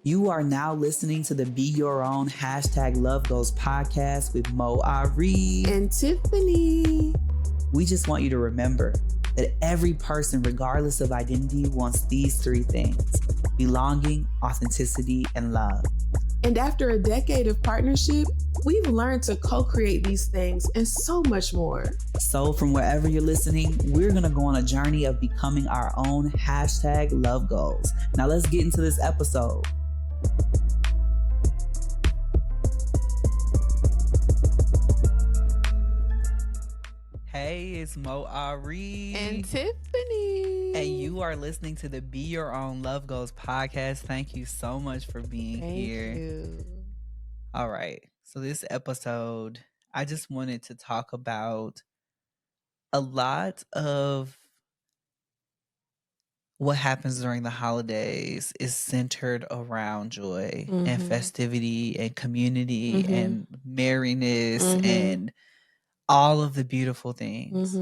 You are now listening to the Be Your Own #Love Goals podcast with Moe Ari and Tiffany. We just want you to remember that every person, regardless of identity, wants these three things: belonging, authenticity, and love. And after a decade of partnership, we've learned to co-create these things and so much more. So from wherever you're listening, we're going to go on a journey of becoming our own #Love Goals. Now let's get into this episode. Hey, it's Moe Ari and Tiffany. And you are listening to the Be Your Own Love Goals podcast. Thank you so much for being here. Thank you. All right. So this episode, I just wanted to talk about a lot of what happens during the holidays is centered around joy and festivity and community and merriness and all of the beautiful things.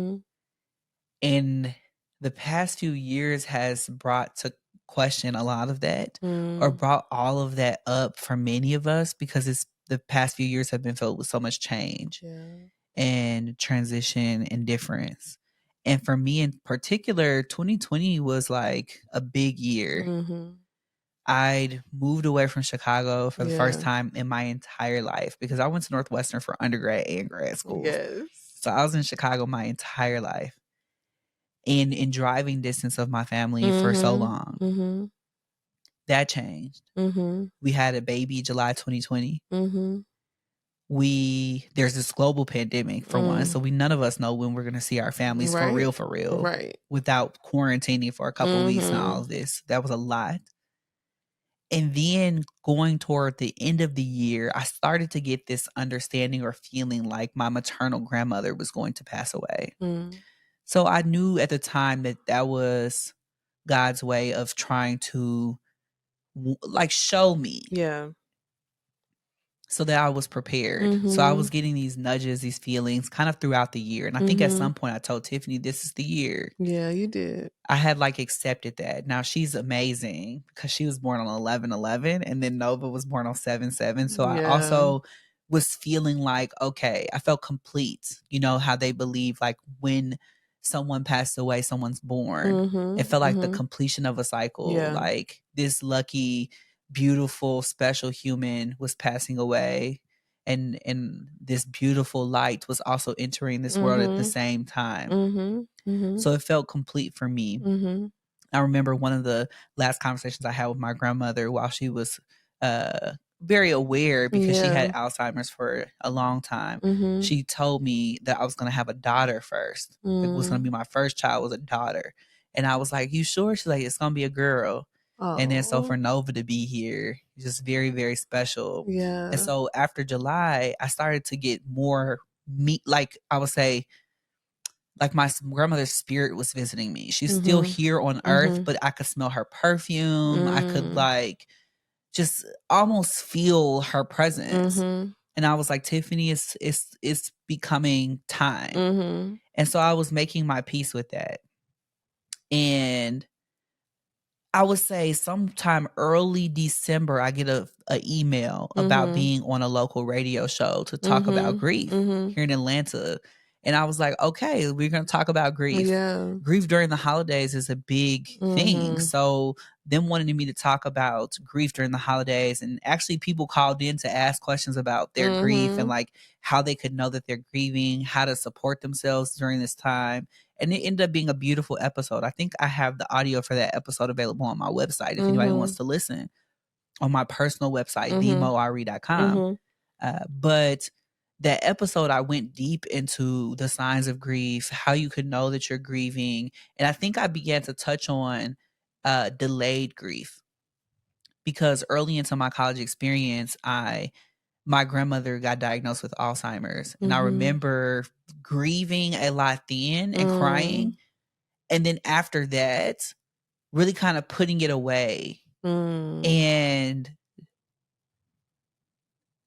And the past few years has brought to question a lot of that or brought all of that up for many of us because the past few years have been filled with so much change and transition and difference. And for me in particular, 2020 was like a big year. I'd moved away from Chicago for the first time in my entire life because I went to Northwestern for undergrad and grad school. Yes. So I was in Chicago my entire life and in driving distance of my family for so long. That changed. We had a baby July 2020. There's this global pandemic for one, so none of us know when we're going to see our families for real, right? Without quarantining for a couple weeks and all of this. That was a lot. And then going toward the end of the year, I started to get this understanding or feeling like my maternal grandmother was going to pass away. So I knew at the time that was God's way of trying to show me. Yeah. So that I was prepared. So I was getting these nudges, these feelings kind of throughout the year. And I think at some point I told Tiffany, this is the year. Yeah, you did. I had accepted that. Now she's amazing because she was born on 11/11 and then Nova was born on 7/7. So I also was feeling like, okay, I felt complete. You know how they believe when someone passed away, someone's born. It felt like the completion of a cycle. Yeah. Like this lucky, beautiful, special human was passing away and this beautiful light was also entering this world at the same time. So it felt complete for me. I remember one of the last conversations I had with my grandmother while she was very aware because she had Alzheimer's for a long time. She told me that I was going to have a daughter first. It was going to be my first child was a daughter. And I was like, you sure? She's like, it's going to be a girl. And then so for Nova to be here, just very, very special. Yeah. And so after July, I started to get more I would say, my grandmother's spirit was visiting me. She's still here on earth, but I could smell her perfume. I could just almost feel her presence. And I was like, Tiffany, it's becoming time. And so I was making my peace with that. And I would say sometime early December, I get a email about being on a local radio show to talk about grief here in Atlanta. And I was like, okay, we're going to talk about grief. Yeah. Grief during the holidays is a big thing. So them wanting me to talk about grief during the holidays, and actually people called in to ask questions about their grief and how they could know that they're grieving, how to support themselves during this time. And it ended up being a beautiful episode. I think I have the audio for that episode available on my website if anybody wants to listen, on my personal website, themoari.com. But that episode, I went deep into the signs of grief, how you could know that you're grieving. And I think I began to touch on delayed grief because early into my college experience, my grandmother got diagnosed with Alzheimer's. And I remember grieving a lot then and crying. And then after that, really kind of putting it away and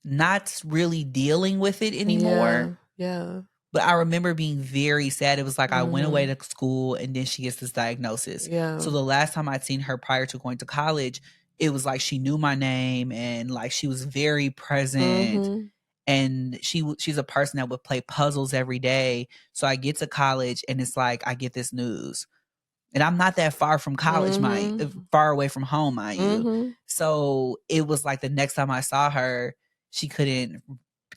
not really dealing with it anymore. Yeah. But I remember being very sad. It was like I went away to school and then she gets this diagnosis. Yeah. So the last time I'd seen her prior to going to college, it was like she knew my name and like she was very present. And she's a person that would play puzzles every day. So I get to college and it's like I get this news. And I'm not that far from college, far away from home, mind you. So it was like the next time I saw her, she couldn't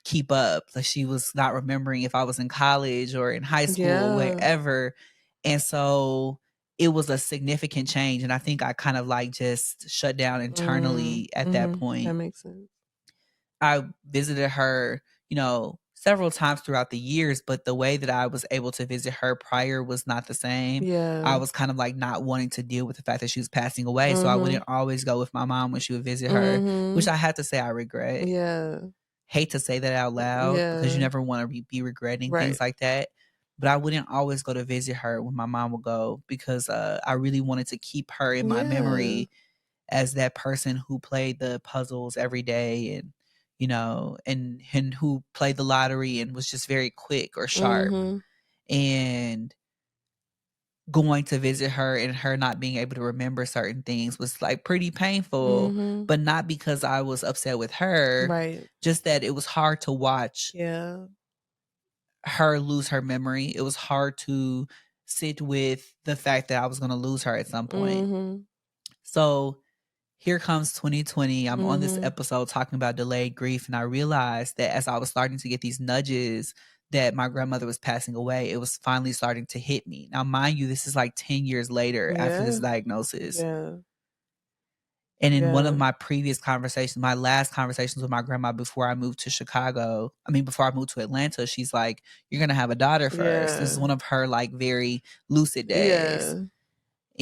keep up. Like she was not remembering if I was in college or in high school or wherever. And so it was a significant change. And I think I kind of like just shut down internally at that point. That makes sense. I visited her, several times throughout the years, but the way that I was able to visit her prior was not the same. I was kind of like not wanting to deal with the fact that she was passing away. So I wouldn't always go with my mom when she would visit her, which I have to say I regret. Hate to say that out loud because you never want to be regretting things like that. But I wouldn't always go to visit her when my mom would go because I really wanted to keep her in my memory as that person who played the puzzles every day and and who played the lottery and was just very quick or sharp. And going to visit her and her not being able to remember certain things was like pretty painful, but not because I was upset with her, just that it was hard to watch her lose her memory. It was hard to sit with the fact that I was going to lose her at some point. So here comes 2020. I'm on this episode talking about delayed grief. And I realized that as I was starting to get these nudges that my grandmother was passing away, it was finally starting to hit me. Now, mind you, this is like 10 years later after this diagnosis. And in one of my previous conversations, my last conversations with my grandma before I moved to before I moved to Atlanta, she's like, you're going to have a daughter first. This is one of her like very lucid days.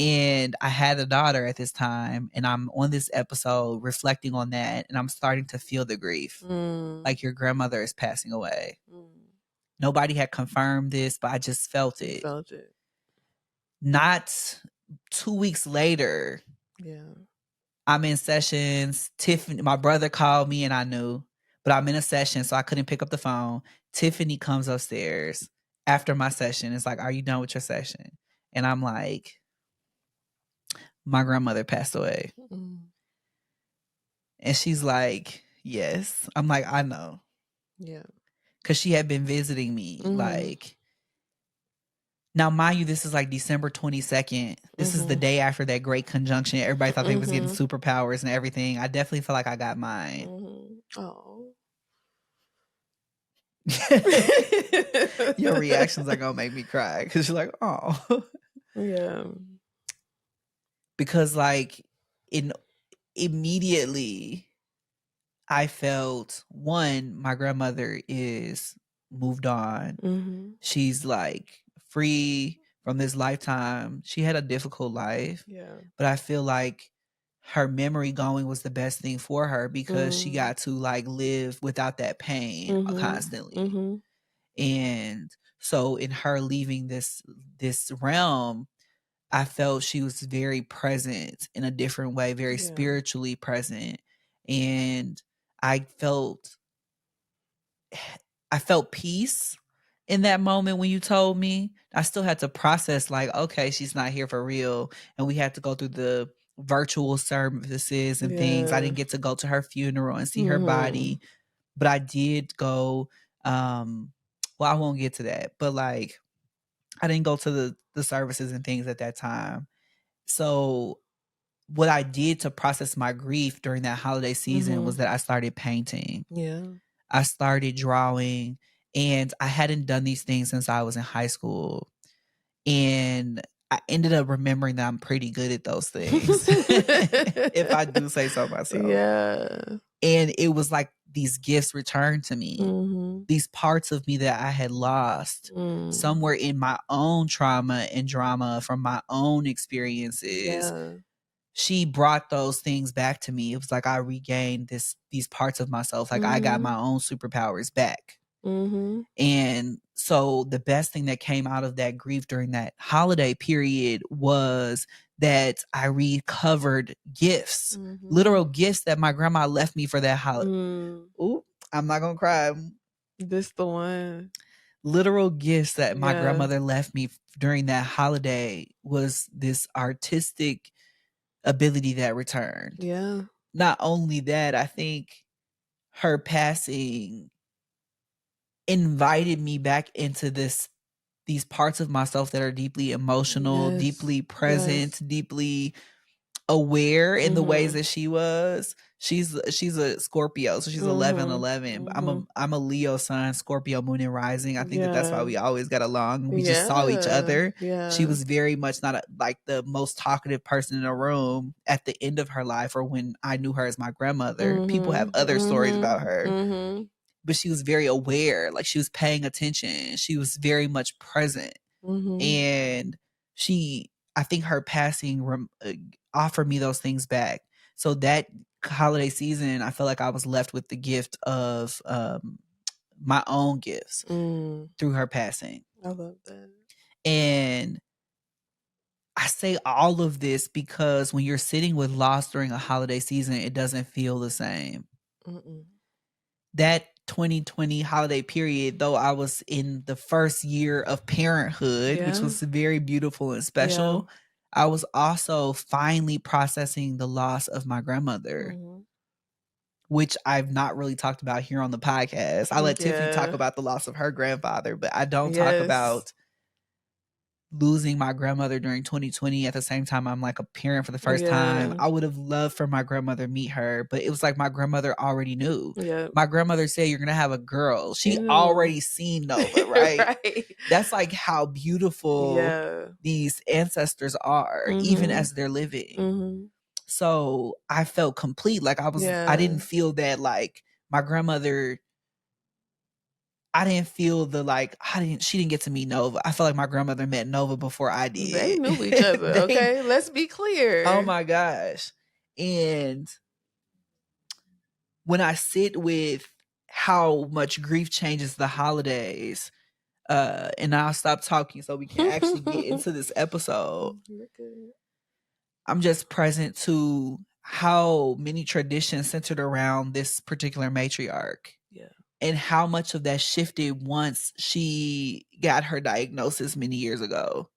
And I had a daughter at this time, and I'm on this episode reflecting on that, and I'm starting to feel the grief. Like your grandmother is passing away. Nobody had confirmed this, but I just felt it. Not 2 weeks later, I'm in sessions. Tiffany, my brother called me and I knew, but I'm in a session, so I couldn't pick up the phone. Tiffany comes upstairs after my session. It's like, are you done with your session? And I'm like, my grandmother passed away. And she's like, yes. I'm like, I know. Because she had been visiting me. Like, now, mind you, this is like December 22nd. This is the day after that great conjunction. Everybody thought they was getting superpowers and everything. I definitely feel like I got mine. Oh. Your reactions are going to make me cry because you're like, oh. Because like immediately I felt, one, my grandmother is moved on. She's like free from this lifetime. She had a difficult life. But I feel like her memory going was the best thing for her because she got to like live without that pain constantly. And so in her leaving this realm, I felt she was very present in a different way, very spiritually present. And I felt peace in that moment when you told me. I still had to process like, okay, she's not here for real. And we had to go through the virtual services and things. I didn't get to go to her funeral and see her body, but I did go, well, I won't get to that, but like, I didn't go to the services and things at that time. So what I did to process my grief during that holiday season was that I started painting. I started drawing, and I hadn't done these things since I was in high school. And I ended up remembering that I'm pretty good at those things, if I do say so myself. And it was like these gifts returned to me, these parts of me that I had lost somewhere in my own trauma and drama from my own experiences. She brought those things back to me. It was like I regained these parts of myself. Like I got my own superpowers back. And so the best thing that came out of that grief during that holiday period was that I recovered gifts, literal gifts that my grandma left me for that holiday. Ooh, I'm not going to cry. This the one. Literal gifts that my grandmother left me during that holiday was this artistic ability that returned. Yeah. Not only that, I think her passing invited me back into these parts of myself that are deeply emotional, Yes. deeply present, deeply aware in the ways that she was. She's a Scorpio, so she's 11/11. I'm a Leo sun, Scorpio moon and rising. I think that's why we always got along. We just saw each other. She was very much not like the most talkative person in the room at the end of her life, or when I knew her as my grandmother. People have other stories about her. But she was very aware, like she was paying attention. She was very much present. And I think her passing offered me those things back. So that holiday season, I felt like I was left with the gift of my own gifts through her passing. I love that. And I say all of this because when you're sitting with loss during a holiday season, it doesn't feel the same. That 2020 holiday period, though I was in the first year of parenthood, which was very beautiful and special, I was also finally processing the loss of my grandmother, which I've not really talked about here on the podcast. I let Tiffany talk about the loss of her grandfather, but I don't talk about losing my grandmother during 2020. At the same time, I'm like a parent for the first time. I would have loved for my grandmother to meet her, but it was like my grandmother already knew. My grandmother said, "You're going to have a girl." She already seen Nova, right? That's like how beautiful these ancestors are, even as they're living. So I felt complete. Like I didn't feel that like my grandmother, I didn't feel the like she didn't get to meet Nova. I felt like my grandmother met Nova before I did. They knew each other. Okay, let's be clear. Oh my gosh. And when I sit with how much grief changes the holidays, and I'll stop talking so we can actually get into this episode. I'm just present to how many traditions centered around this particular matriarch. And how much of that shifted once she got her diagnosis many years ago.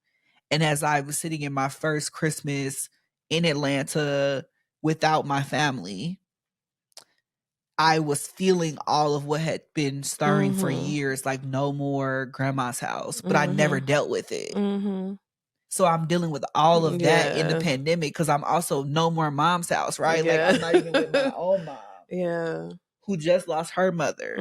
And as I was sitting in my first Christmas in Atlanta without my family, I was feeling all of what had been stirring for years, like no more grandma's house, but I never dealt with it. So I'm dealing with all of that in the pandemic because I'm also no more mom's house, right? Like I'm not even with my own mom. Who just lost her mother.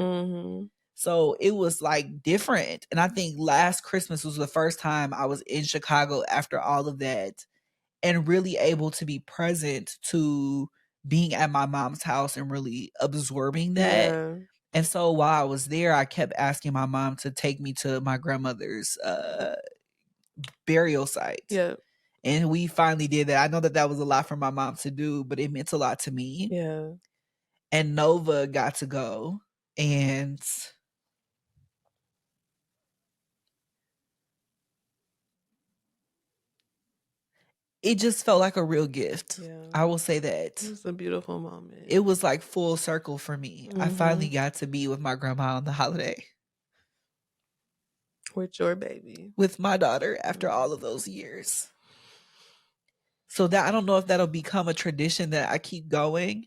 So it was like different. And I think last Christmas was the first time I was in Chicago after all of that and really able to be present to being at my mom's house and really absorbing that. And so while I was there, I kept asking my mom to take me to my grandmother's burial site. And we finally did that. I know that was a lot for my mom to do, but it meant a lot to me. And Nova got to go, and it just felt like a real gift. I will say that. It was a beautiful moment. It was like full circle for me. I finally got to be with my grandma on the holiday. With your baby. With my daughter after all of those years. So that I don't know if that'll become a tradition that I keep going.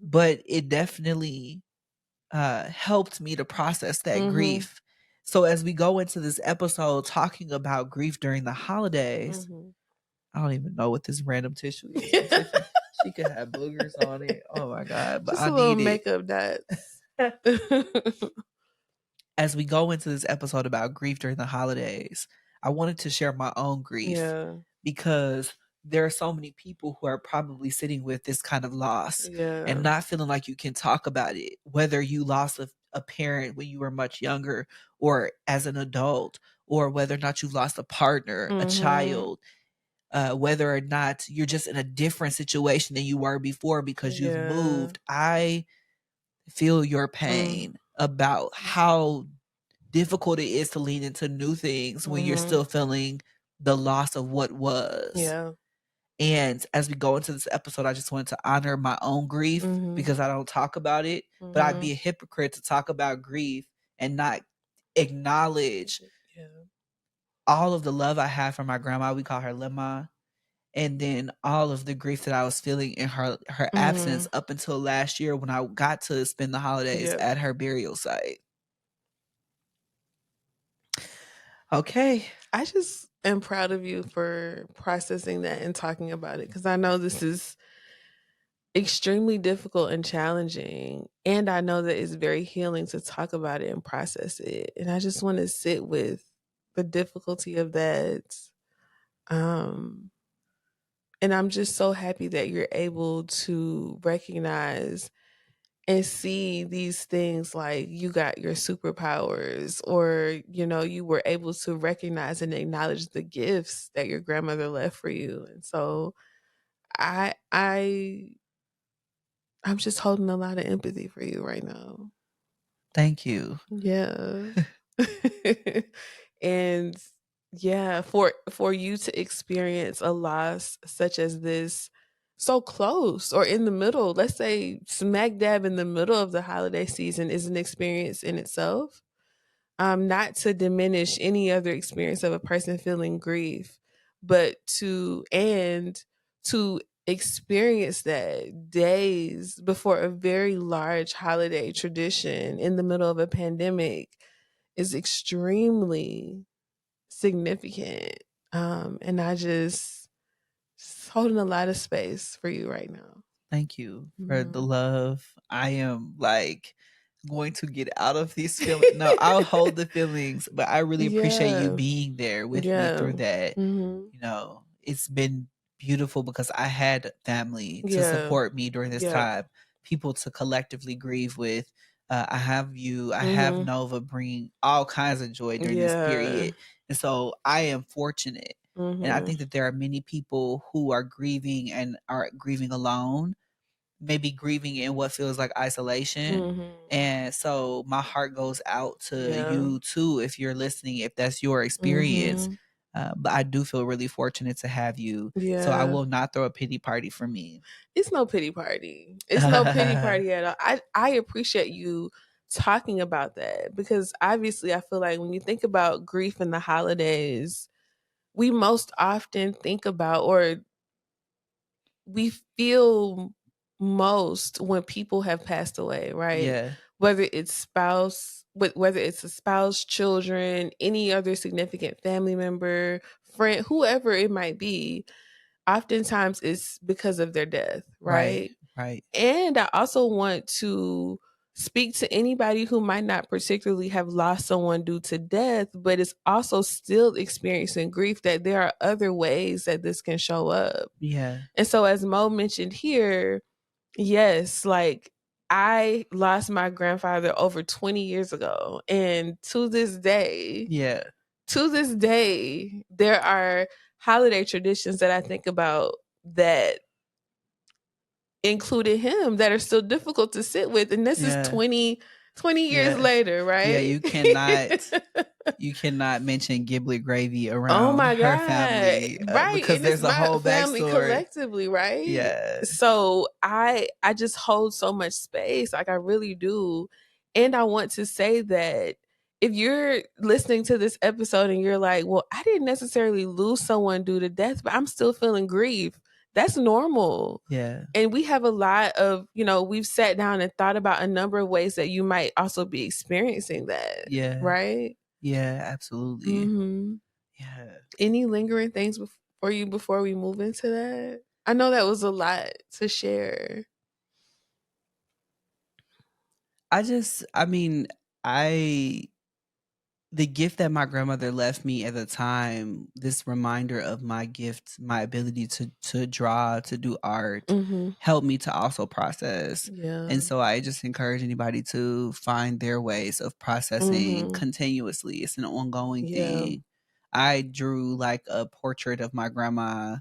But it definitely helped me to process that grief. So as we go into this episode talking about grief during the holidays, I don't even know what this random tissue is. She could have boogers on it. Oh my God. But just I a little need makeup dots. As we go into this episode about grief during the holidays, I wanted to share my own grief because there are so many people who are probably sitting with this kind of loss and not feeling like you can talk about it, whether you lost a parent when you were much younger or as an adult, or whether or not you lost a partner, a child, whether or not you're just in a different situation than you were before because you've moved. I feel your pain about how difficult it is to lean into new things when you're still feeling the loss of what was. And as we go into this episode, I just wanted to honor my own grief because I don't talk about it, but I'd be a hypocrite to talk about grief and not acknowledge all of the love I have for my grandma. We call her Lema. and then all of the grief that I was feeling in her absence Mhm. up until last year when I got to spend the holidays Yep. at her burial site. Okay. I just am proud of you for processing that and talking about it because I know this is extremely difficult and challenging. And I know that it's very healing to talk about it and process it. And I just want to sit with the difficulty of that. Um, and I'm just so happy that you're able to recognize and see these things like you got your superpowers or you were able to recognize and acknowledge the gifts that your grandmother left for you. And so I I'm just holding a lot of empathy for you right now. Thank you. Yeah. And yeah, for you to experience a loss such as this so close or in the middle, let's say smack dab in the middle of the holiday season is an experience in itself. Not to diminish any other experience of a person feeling grief, but to experience that days before a very large holiday tradition in the middle of a pandemic is extremely significant. And I just holding a lot of space for you right now. Thank you for the Mhm. love. I am like going to get out of these feelings. No, I'll hold the feelings, but I really appreciate you Yeah. being there with me Yeah. through that. Mhm. It's been beautiful because I had family to Yeah. support me during this Yeah. time, people to collectively grieve with. I have you, I have Mhm. Nova bringing all kinds of joy during this Yeah. period. And so I am fortunate. And I Mhm. think that there are many people who are grieving and are grieving alone, maybe grieving in what feels like isolation. Mhm. And so my heart goes out to Yeah. you too, if you're listening, if that's your experience. Mhm. But I do feel really fortunate to have you. So I Yeah. will not throw a pity party for me. It's no pity party. It's no pity party at all. I appreciate you talking about that because obviously I feel like when you think about grief in the holidays, we most often think about or we feel most when people have passed away, right? Yeah, Whether it's a spouse, children, any other significant family member, friend, whoever it might be, oftentimes it's because of their death, right, right? right. And I also want to speak to anybody who might not particularly have lost someone due to death, but is also still experiencing grief, that there are other ways that this can show up. Yeah, And so, as Mo mentioned here, yes, like I lost my grandfather over 20 years ago. And yeah, to this day, there are holiday traditions that I think about that included him that are still difficult to sit with. And this is yeah, 20 years yeah. later, Yeah, right? you cannot mention Giblet gravy Oh around my her God. family, Right. because And it's there's a my whole family backstory. collectively, right? Yeah, So I just hold so much space. Like I really do. And I want to say that if you're listening to this episode and you're like, well, I didn't necessarily lose someone due to death, but I'm still feeling grief. That's normal. yeah, And we have a lot of, we've sat down and thought about a number of ways that you might also be experiencing that, yeah, right? yeah, absolutely. Mhm. Yeah. Any lingering things for you before we move into that? I know that was a lot to share. I mean, I the gift that my grandmother left me at the time, this reminder of my gift, my ability to draw, to do art, Mhm. helped me to also process. Yeah. And so I just encourage anybody to find their ways of processing Mhm. continuously. It's an ongoing Yeah. thing. I drew like a portrait of my grandma,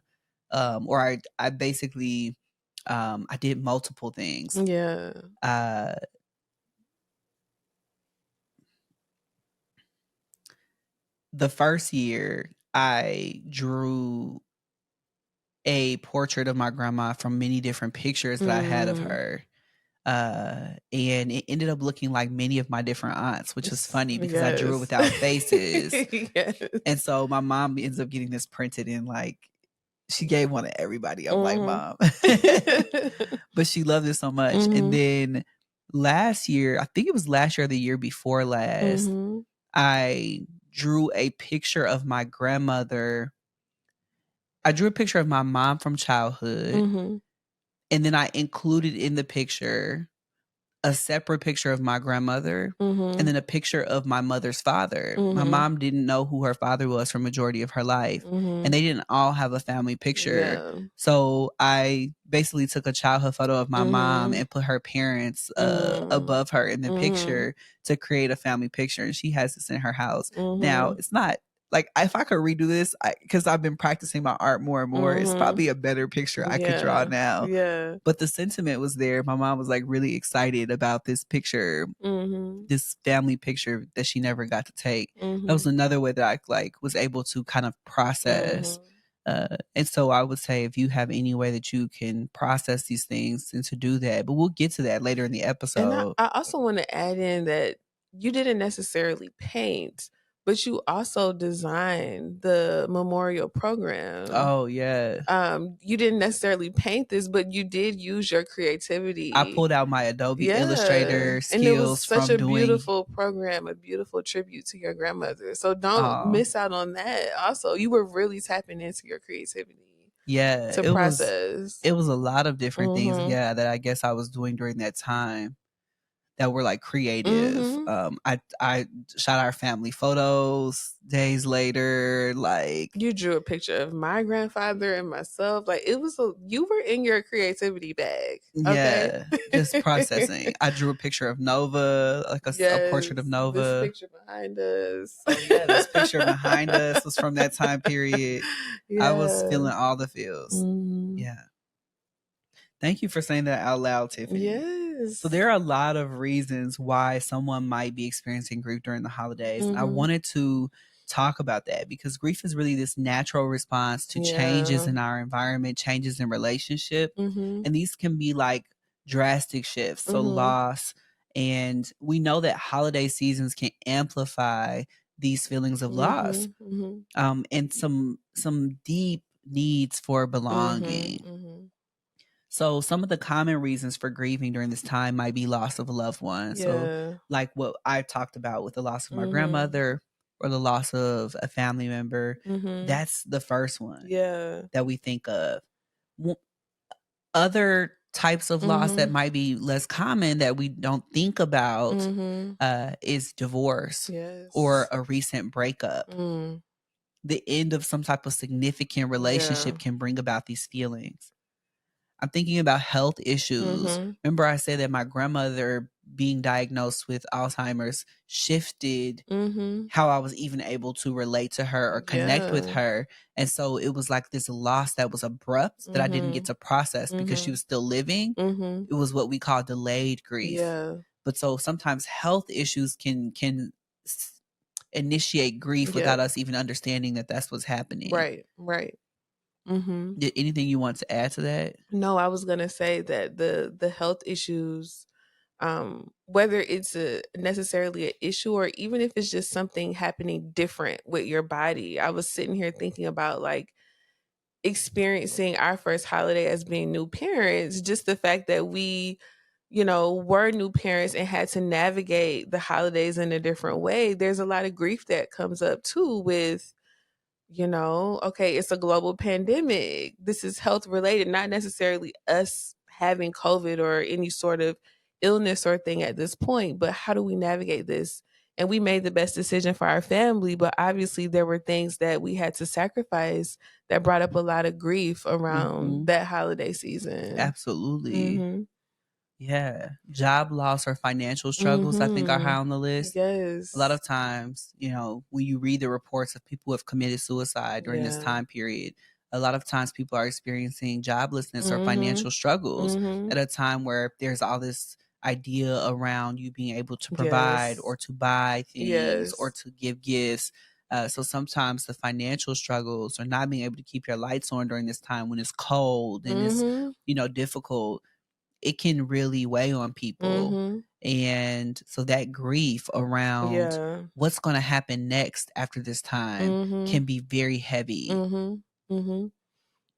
or I basically I did multiple things. Yeah. Uh the first year I drew a portrait of my grandma from many different pictures that I had of Mm. her. And it ended up looking like many of my different aunts, which was funny because I drew it Yes. without faces. Yes. And so my mom ends up getting this printed in like She gave one to everybody. I'm like, Mhm. "Mom." But she loved it so much. And Mhm. then last year, I think it was last year or the year before last, Mhm. I drew a picture of my grandmother. I drew a picture of my mom from childhood, Mhm. and then I included in the picture a separate picture of my grandmother and Mhm. then a picture of my mother's father. My Mhm. mom didn't know who her father was for majority of her life, and Mhm. they didn't all have a family picture. Yeah. So I basically took a childhood photo of my mom Mhm. and put her parents Mm. above her in the Mhm. picture to create a family picture, and she has this in her house. Now, Mhm. it's not like if I could redo this, because I've been practicing my art more and more, it's Mhm. probably a better picture I could draw Yeah. now, Yeah. but the sentiment was there. My mom was like really excited about this picture, Mhm. this family picture that she never got to take. That was Mhm. another way that I like was able to kind of process. Mhm. And so I would say if you have any way that you can process these things and to do that, but we'll get to that later in the And I, episode. I also want to add in that you didn't necessarily paint, but you also designed the memorial program. Oh yeah. You didn't necessarily paint this, but you did use your I creativity. pulled out my Adobe Yeah. Illustrator And it was skills such from a doing beautiful program, a beautiful tribute to your grandmother. So don't uh miss out on that. Also, you were really tapping into your creativity yeah, to it process. was a lot of different things, Mhm. yeah, that I guess I was doing during that time that were like creative. Mhm. I shot our family photos days later. Like, You drew a picture of my grandfather and myself. Like it was you were in your creativity bag. Okay. yeah, just processing. I drew a picture of Nova, like a portrait of Yes. This Nova. picture behind us. Oh yeah, this picture behind us was from that time period. I was Yeah. feeling all the feels. Mhm. Yeah. Thank you for saying that out loud, Tiffany. So Yes. there are a lot of reasons why someone might be experiencing grief during the holidays. And I Mhm. wanted to talk about that because grief is really this natural response to changes Yeah. in our environment, changes in relationship. Mhm. And these can be like drastic shifts, so Mhm. loss. And we know that holiday seasons can amplify these feelings of loss, Mhm. Mhm. and some deep needs for Mhm. belonging. Mhm. So some of the common reasons for grieving during this time might be loss of a loved one. So Yeah. like what I talked about with the loss of my Mhm. grandmother or the loss of a family member, Mhm. that's the first one Yeah. that we think of. Other types of loss that Mhm. might be less common that we don't think about Mhm. is divorce or Yes. a recent breakup. Mm. The end of some type of significant Yeah. relationship can bring about these feelings. I'm thinking about health issues. Mhm. Remember, I said that my grandmother being diagnosed with Alzheimer's shifted Mhm. how I was even able to relate to her or connect with Yeah. her. And so it was like this loss that was abrupt that I didn't get Mhm. to process because she Mhm. was still living. Mhm. It was what we call delayed grief. Yeah. But so sometimes health issues can initiate grief without Yep. us even understanding that that's what's happening. Right. Right. Mhm. Did anything you want to add to that? No, I was gonna say that the health issues, whether it's a necessarily an issue or even if it's just something happening different with your body. I was sitting here thinking about like experiencing our first holiday as being new parents, just the fact that we, were new parents and had to navigate the holidays in a different way. There's a lot of grief that comes up too with, okay, it's a global pandemic. This is health related, not necessarily us having COVID or any sort of illness or thing at this point, but how do we navigate this? And we made the best decision for our family, but obviously there were things that we had to sacrifice that brought up a lot of grief around Hmm. that holiday season. Absolutely. Mhm. Yeah. Job loss or financial struggles, I think, are high Mhm. on the list. A lot Yes. of times, when you read the reports of people who have committed suicide during this Yeah. time period, a lot of times people are experiencing joblessness or Mhm. financial struggles Mhm. at a time where there's all this idea around you being able to provide or Yes. to buy things or Yes. to give gifts. So sometimes the financial struggles or not being able to keep your lights on during this time when it's cold and it's, Mhm. difficult, it can really weigh on people. Mhm. And so that grief around Yeah. what's going to happen next after this time Mhm. can be very heavy. Mhm. Mhm.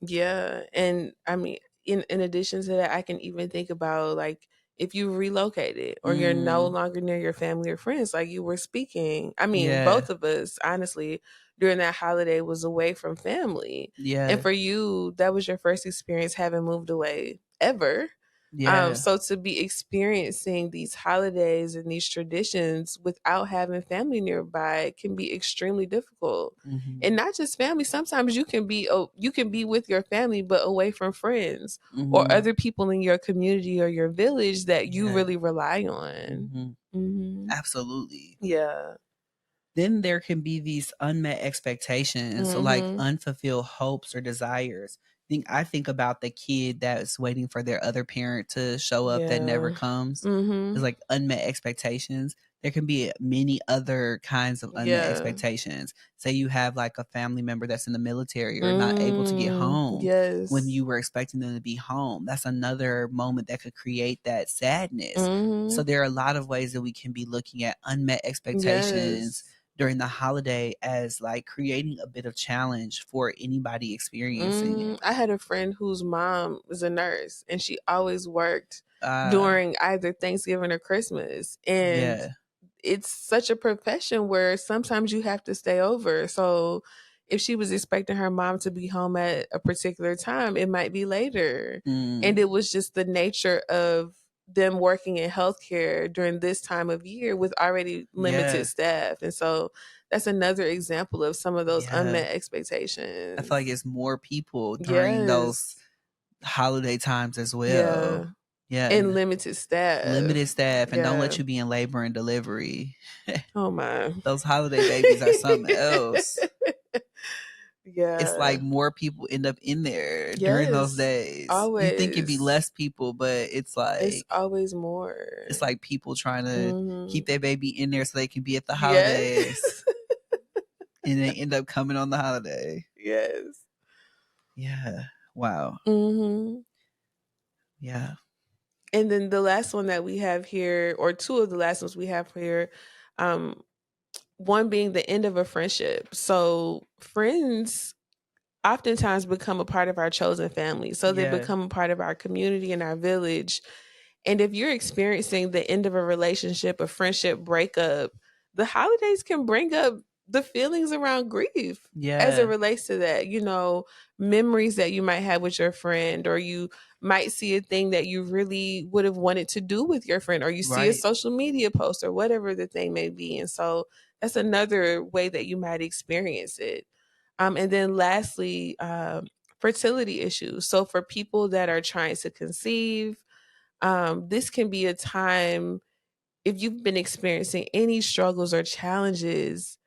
Yeah, and I mean, in addition to that, I can even think about like if you relocated or you're no Mm, longer near your family or friends, like you were speaking. I mean, yeah, both of us, honestly, during that holiday was away from family, and yeah, for you, that was your first experience having moved away ever. yeah, So to be experiencing these holidays and these traditions without having family nearby can be extremely difficult. And mhm, not just family. Sometimes you can be with your family but away from friends or mhm, other people in your community or your village that you yeah, really rely on. mhm, Mhm. absolutely. Yeah. Then there can be these unmet expectations, so like Mhm. unfulfilled hopes or desires. I think about the kid that's waiting for their other parent to show up that never Yeah. comes. It's Mhm. like unmet expectations. There can be many other kinds of unmet Yeah. expectations. Say you have like a family member that's in the military or not able to get home when Yes. you were expecting them to be home. That's another moment that could create that sadness. So Mhm. there are a lot of ways that we can be looking at unmet expectations Yes. during the holiday as like creating a bit of challenge for anybody experiencing it. I had a friend whose mom was a nurse and she always worked Uh, during either Thanksgiving or Christmas. And yeah. it's such a profession where sometimes you have to stay over. So if she was expecting her mom to be home at a particular time, it might be later. And Mm, it was just the nature of them working in healthcare during this time of year with already limited yeah. staff. And so that's another example of some of those Yeah. unmet I feel like expectations. it's more people during those Yes. holiday times as well. Yeah. Yeah. And And limited staff. limited staff and don't let Yeah. you be in labor and delivery. Oh my. Those holiday babies are something else. It's Yeah. like more people end up in there during those Yes. days. You think it'd be Always. less people, but It's always more. it's like people trying to keep Mhm. their baby in there so they can be at the Yeah. holidays and they end up coming on the holiday. Yes. Yeah. Wow. Mhm. Yeah. And then the last one that we have here, or two of the last ones we have here, um, one being the end of a friendship. So friends oftentimes become a part of our chosen family. So they Yeah. become a part of our community and our village. And if you're experiencing the end of a relationship, a friendship breakup, the holidays can bring up the feelings around grief as it Yeah. relates to that. Memories that you might have with your friend, or you might see a thing that you really would have wanted to do with your friend, or you see a Right. social media post, or whatever the thing may be. And so that's another way that you might experience it. And then lastly, fertility issues. So for people that are trying to conceive, this can be a time if you've been experiencing any struggles or challenges,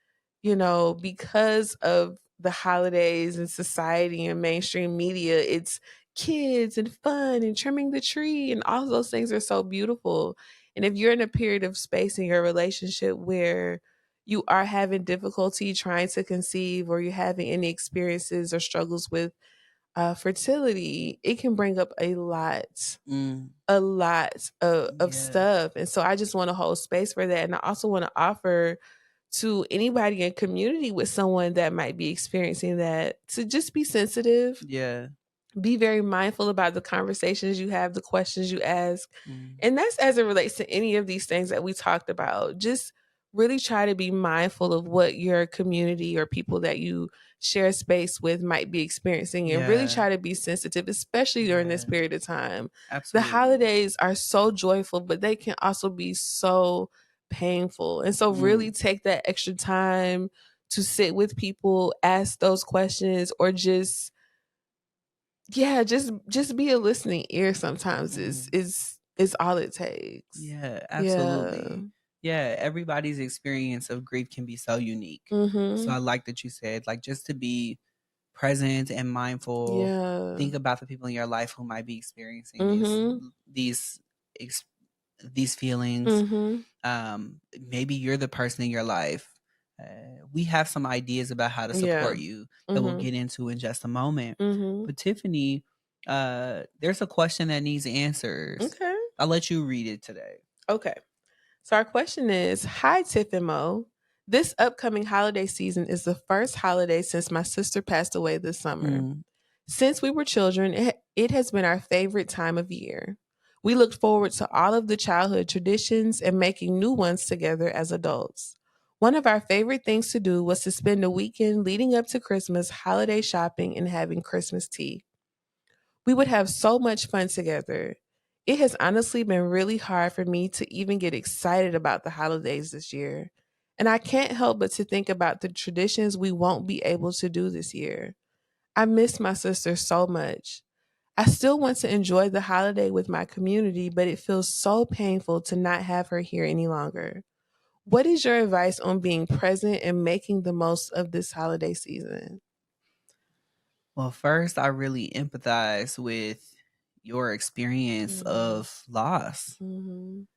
because of the holidays and society and mainstream media, it's kids and fun and trimming the tree, and all those things are so beautiful. And if you're in a period of space in your relationship where you are having difficulty trying to conceive, or you're having any experiences or struggles with fertility, it can bring up Mm. a lot of Yeah. stuff. And so I just want to hold space for that. And I also want to offer to anybody in community with someone that might be experiencing that to just be sensitive, Yeah. be very mindful about the conversations you have, the questions you ask. Mm. And that's as it relates to any of these things that we talked about. Just really try to be mindful of what your community or people that you share space with might be experiencing, and really Yeah. try to be sensitive, especially during this Yeah. period of time. The Absolutely. holidays are so joyful, but they can also be so painful. And so really Mm. take that extra time to sit with people, ask those questions, or just be a listening ear sometimes is Mhm. is is all it takes. Yeah, Yeah. absolutely. Yeah, everybody's experience of grief can be so unique. So I Mhm. like that you said, like, just to be present and mindful, Yeah. think about the people in your life who might be experiencing Mhm. these ex- these feelings. Mhm. Maybe you're the person in your life. We have some ideas about how to Yeah. support you that we'll Mhm. get into in just a moment. Mhm. But Tiffany, there's a question that needs answers. Okay. I'll let you read it today. Okay. So our question is, hi Tiff and Mo. This upcoming holiday season is the first holiday since my sister passed away this summer. Mm, Since we were children, it has been our favorite time of year. We looked forward to all of the childhood traditions and making new ones together as adults. One of our favorite things to do was to spend a weekend leading up to Christmas, holiday shopping, and having Christmas tea. We would have so much fun together. It has honestly been really hard for me to even get excited about the holidays this year. And I can't help but to think about the traditions we won't be able to do this year. I miss my sister so much. I still want to enjoy the holiday with my community, but it feels so painful to not have her here any longer. What is your advice on being present and making the most of this holiday season? Well, first, I really empathize with your experience Mhm. of loss. Mhm.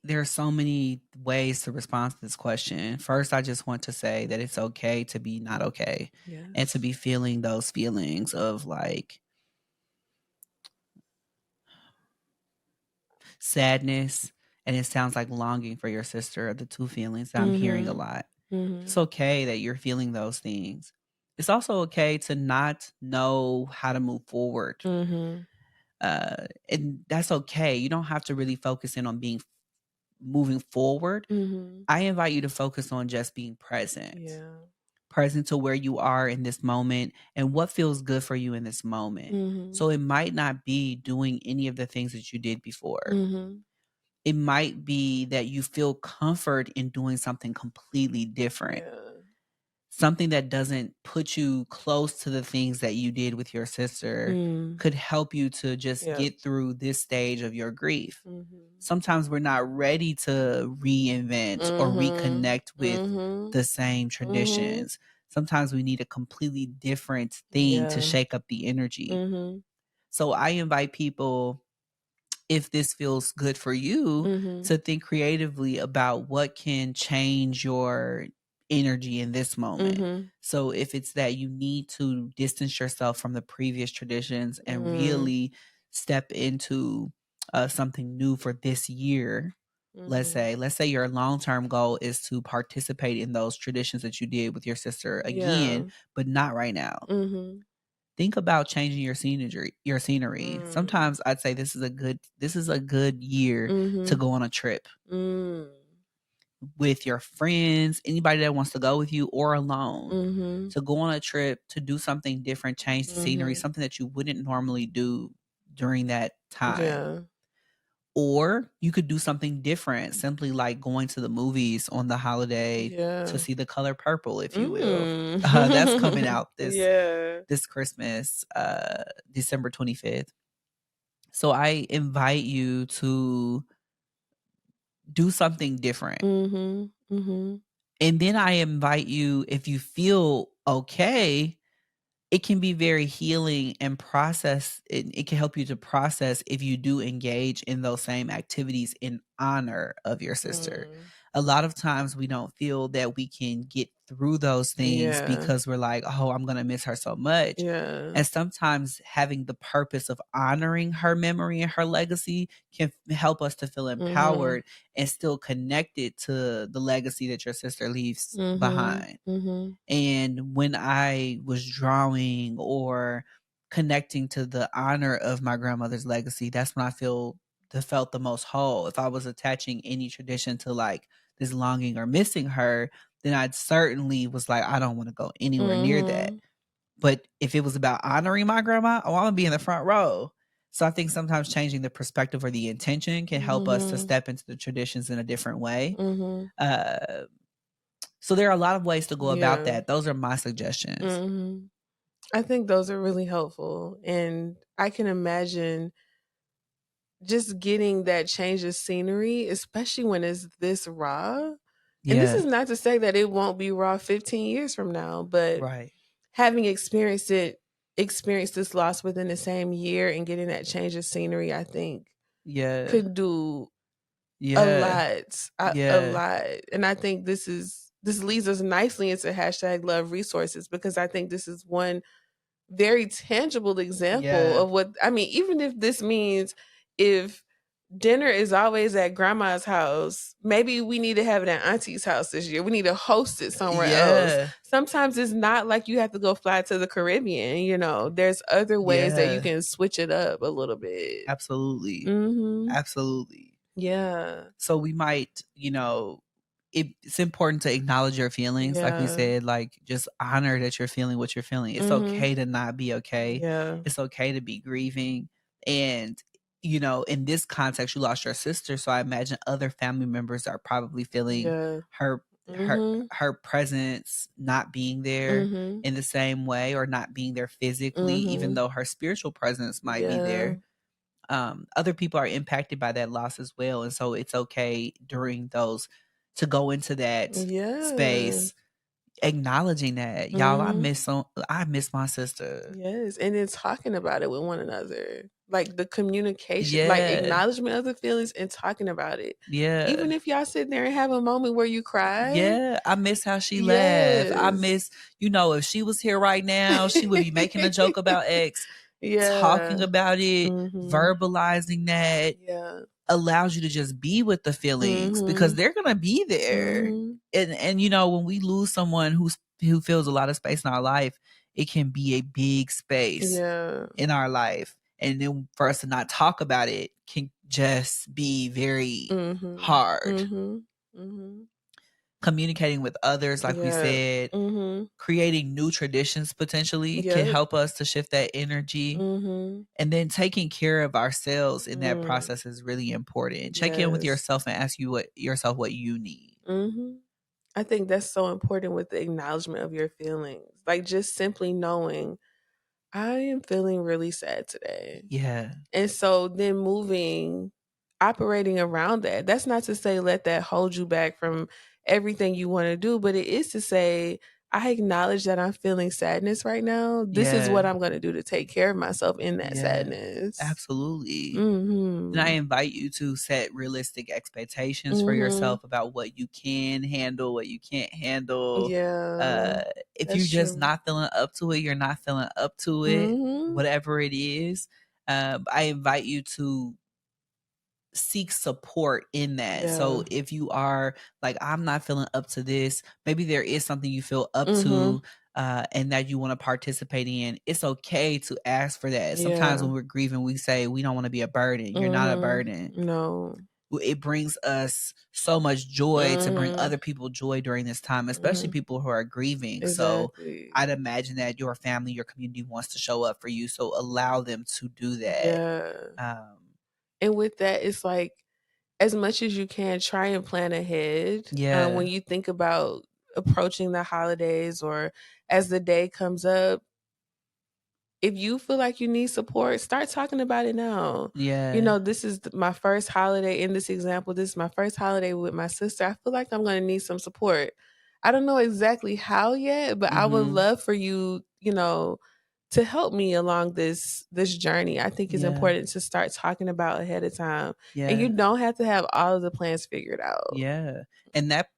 There are so many ways to respond to this question. First, I just want to say that it's okay to be not okay and to Yes. be feeling those feelings of like sadness, and it sounds like longing for your sister are the two feelings that I'm hearing a Mhm. lot. It's Mhm. okay that you're feeling those things. It's also okay to not know how to move forward. Mhm. And that's okay. You don't have to really focus in on being moving forward. Mhm. I invite you to focus on just being present. Yeah. Present to where you are in this moment and what feels good for you in this moment. Mhm. So it might not be doing any of the things that you did before. Mhm. It might be that you feel comfort in doing something completely different, Yeah. something that doesn't put you close to the things that you did with your sister Mm. could help you to just Yep. get through this stage of your grief. Mhm. Sometimes we're not ready to reinvent or Mhm. reconnect with Mhm. the same Mhm. traditions. Sometimes we need a completely different thing to Yeah. shake up the energy. Mhm. So I invite people, if this feels good for you, Mhm. to think creatively about what can change your energy in this moment. Mhm. So if it's that you need to distance yourself from the previous traditions and Mm. really step into something new for this year, Mhm. let's say your long-term goal is to participate in those traditions that you did with your sister again, Yeah. but not right now. Mhm. Think about changing your scenery. Mm. Sometimes I'd say this is a good year to Mhm. go on a trip Mm. with your friends, anybody that wants to go with you or alone. Mhm. To go on a trip, to do something different, change the scenery, Mhm. something that you wouldn't normally do during that time. Yeah. Or you could do something different, simply like going to the movies on the holiday to Yeah. see The Color Purple, if you will. That's coming Mm. out Yeah. this Christmas, December 25th. So I invite you to do something different. Mhm. Mhm. And then I invite you, if you feel okay, it can be very healing and it can help you to process if you do engage in those same activities in honor of your sister. Mm. A lot of times we don't feel that we can get through those things Yeah. because we're like, oh, I'm going to miss her so much. Yeah. And sometimes having the purpose of honoring her memory and her legacy can help us to feel Mhm. empowered and still connected to the legacy that your sister leaves Mhm. behind. Mhm. And when I was drawing or connecting to the honor of my grandmother's legacy, that's when I felt the most whole. If I was attaching any tradition to like this longing or missing her, then I certainly was like, I don't want to go anywhere near that. Mhm. But if it was about honoring my grandma, oh, I'm gonna be in the front row. So I think sometimes changing the perspective or the intention can help us to Mhm. step into the traditions in a different way. Mhm. Uh, so there are a lot of ways to go about Yeah. that. Those are my suggestions. Mhm. I think those are really helpful, and I can imagine just getting that change of scenery, especially when it's this raw. And this Yeah, is not to say that it won't be raw 15 years from now, but right. having experienced this loss within the same year and getting that change of scenery, I think Yeah, could do a yeah, lot, a yeah, lot. And I think this leads us nicely into hashtag love resources, because I think this is one very tangible example yeah, of what I mean. Even if this means if dinner is always at grandma's house. Maybe we need to have it at auntie's house this year. We need to host it somewhere else. Yeah. Sometimes it's not like you have to go fly to the Caribbean, there's other ways that you Yeah. can switch it up a little bit. Absolutely. Mhm. Absolutely. Yeah. So we might, it's important to acknowledge your feelings. Like we Yeah. said, like just honor that you're feeling what you're feeling. It's Mhm. okay to not be okay. Yeah. It's okay to be grieving. And, in this context, you lost your sister. So I imagine other family members are probably feeling Yeah. her her Mhm. her presence not being there Mhm. in the same way, or not being there physically, even Mhm. though her spiritual presence might be Yeah. there. Other people are impacted by that loss as well. And so it's okay during those to go into that Yeah. space, acknowledging that, y'all, Mhm. I miss my sister. Yes, and then talking about it with one another. Like the communication, like Yeah. acknowledgement of the feelings and talking about it. Yeah. Even if y'all sit there and have a moment where you cry. Yeah. I miss how she laughed. I Yes. miss, if she was here right now, she would be making a joke about X, talking Yeah. about it, Mhm. verbalizing that. Yeah. Allows you to just be with the feelings because Mhm. they're gonna be there. Mhm. And when we lose someone who fills a lot of space in our life, it can be a big space Yeah. in our life. And then for us to not talk about it can just be very Mhm. hard. Mhm. Mhm. Communicating with others, like we Yeah. said, Mhm. creating new traditions potentially can Yep. help us to shift that energy. Mhm. And then taking care of ourselves in that Mm. process is really important. Check in with Yes. yourself and ask yourself what you need. Mhm. I think that's so important with the acknowledgement of your feelings. Like just simply knowing, I am feeling really sad today. Yeah. And so then operating around that. That's not to say let that hold you back from everything you want to do, but it is to say, I acknowledge that I'm feeling sadness right now. This is what Yeah. I'm going to do to take care of myself in that Yeah. sadness. Absolutely. And I Mhm. invite you to set realistic expectations for Mhm. yourself about what you can handle, what you can't handle. Yeah. Uh, if you're That's just true. not feeling up to it, you're not feeling up to it, Mhm. whatever it is. I invite you to seek support in that. Yeah. So if you are like, I'm not feeling up to this, maybe there is something you feel up Mhm. to, and that you want to participate in. It's okay to ask for that. Sometimes Yeah. when we're grieving, we say we don't want to be a burden. You're not a Mhm. burden. No. It brings us so much joy to bring Mhm. other people joy during this time, especially Mhm. people who are grieving. So Exactly. I'd imagine that your family, your community wants to show up for you. So allow them to do that. Yeah. Um, And with that, it's like as much as you can, try and plan ahead. When yeah. you think about approaching the holidays or as the day comes up, if you feel like you need support, start talking about it now. Yeah. This is my first holiday in this example. This is my first holiday with my sister. I feel like I'm going to need some support. I don't know exactly how yet, but I would Mhm. love for you, to help me along this journey. I think it's Yeah. important to start talking about ahead of time. And you Yeah. don't have to have all of the plans figured out. Yeah. And that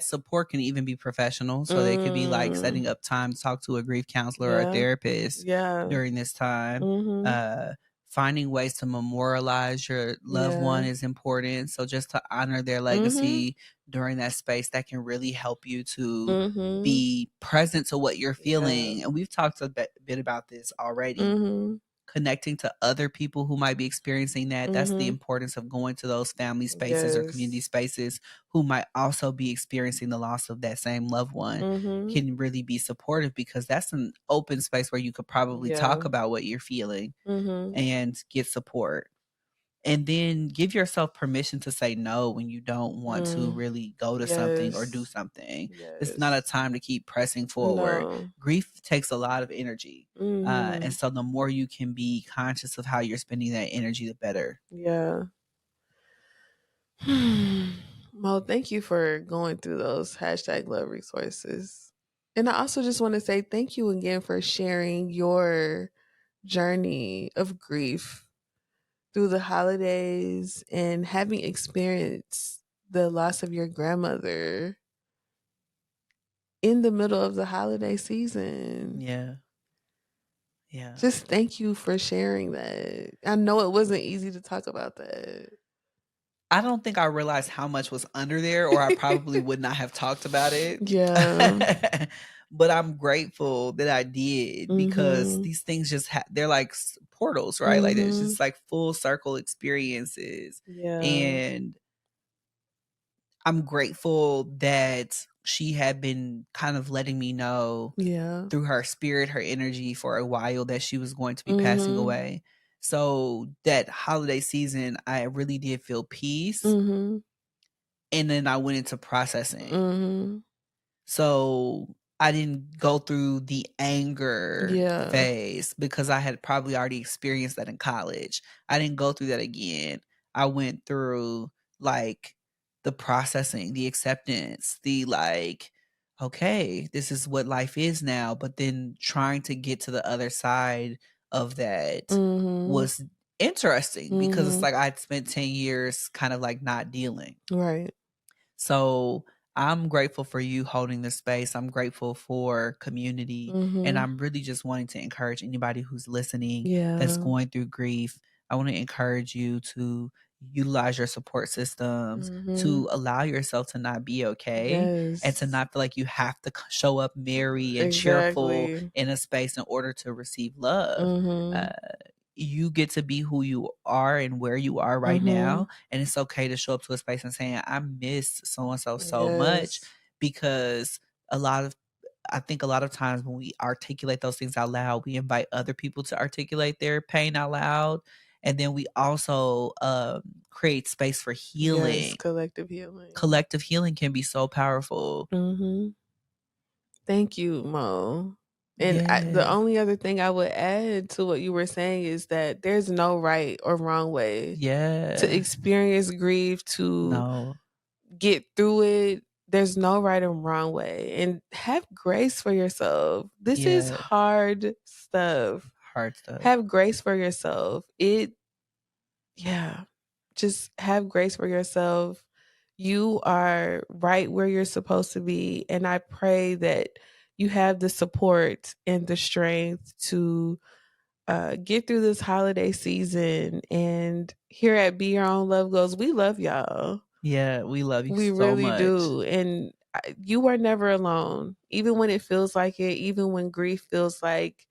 support can even be professional. So they could be like Mm, setting up time to talk to a grief counselor or a yeah. therapist Yeah. during this time. Mhm. Uh Finding ways to memorialize your loved one Yeah. is important. So just to honor their Mhm. legacy during that space, that can really help you to Mhm. be present to what you're Yeah. feeling. And we've talked a bit about this already. Mhm. Connecting to other people who might be experiencing that. That's the Mhm. importance of going to those family spaces or community Yes. spaces who might also be experiencing the loss of that same loved one Mhm. can really be supportive, because that's an open space where you could probably talk Yeah. about what you're feeling Mhm. and get support. And then give yourself permission to say no when you don't want to Mm. really go to something or do Yes. something. It's not a Yes. time to keep pressing forward. No. Grief takes a lot of energy. And Mhm. so the more you can be conscious of how you're spending that energy, the better. Yeah. Well, thank you for going through those #love resources. And I also just want to say thank you again for sharing your journey of grief through the holidays and having experienced the loss of your grandmother in the middle of the holiday season. Yeah. Yeah. Just thank you for sharing that. I know it wasn't easy to talk about that. I don't think I realized how much was under there, or I probably would not have talked about it. Yeah. But I'm grateful that I did, because Mhm. these things just they're like portals, right? Like there's Mhm. just like full circle experiences. Yeah. And I'm grateful that she had been kind of letting me know Yeah. through her spirit, her energy, for a while, that she was going to be passing Mhm. away. So that holiday season, I really did feel peace. Mhm. And then I went into processing. Mhm. So I didn't go through the anger Yeah. phase, because I had probably already experienced that in college. I didn't go through that again. I went through like the processing, the acceptance, the like, okay, this is what life is now. But then trying to get to the other side of that Mhm. was interesting, because it's Mhm. like I'd spent 10 years kind of like not dealing. Right. So I'm grateful for you holding this space. I'm grateful for community. And Mhm. I'm really just wanting to encourage anybody who's listening that's Yeah. going through grief. I want to encourage you to utilize your support systems, Mhm. to allow yourself to not be okay, and to Yes. not feel like you have to show up merry and cheerful Exactly. in a space in order to receive love. Uh, Mhm. you get to be who you are and where you are right Mhm. now. And it's okay to show up to a space and saying, I miss so and so so much. Yes. Because a lot of I think a lot of times when we articulate those things out loud, we invite other people to articulate their pain out loud. And then we also create space for Yes. healing. Collective healing. Collective healing can be so powerful. Mhm. Thank you, Mo. And the Yeah. only other thing I would add to what you were saying is that there's no right or wrong way to Yeah. experience grief, to No. get through it. There's no right or wrong way. And have grace for yourself. This is Yeah. hard stuff. Hard stuff. Have grace for yourself. Yeah, just have grace for yourself. You are right where you're supposed to be. And I pray that you have the support and the strength to get through this holiday season. And here at Be Your Own Love Goes, we love y'all. Yeah, we love you We so really much. do. And you are never alone, even when it feels like it, even when grief feels like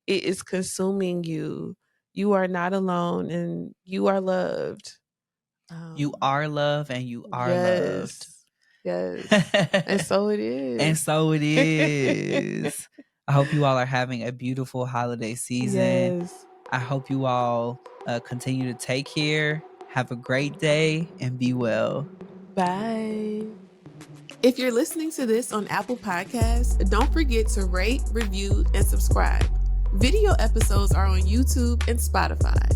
it is consuming you. You are not alone and you are loved. You Um, are loved and you are loved. yes. Yes. And so it And is. so it is. I hope you all are having a beautiful holiday season. Yes. I hope you all continue to take care. Have a great day and be well. Bye. If you're listening to this on Apple Podcasts, don't forget to rate, review, and subscribe. Video episodes are on YouTube and Spotify.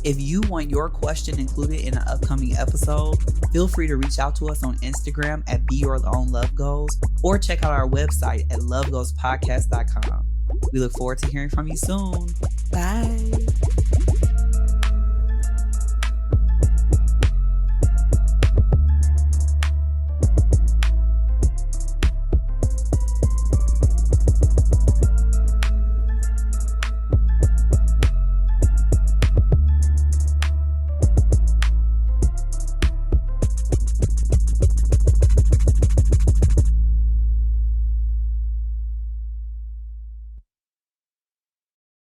If you want your question included in an upcoming episode, feel free to reach out to us on Instagram at Be Your Own Love Goals, or check out our website at lovegoalspodcast.com. We look forward to hearing from you soon. Bye.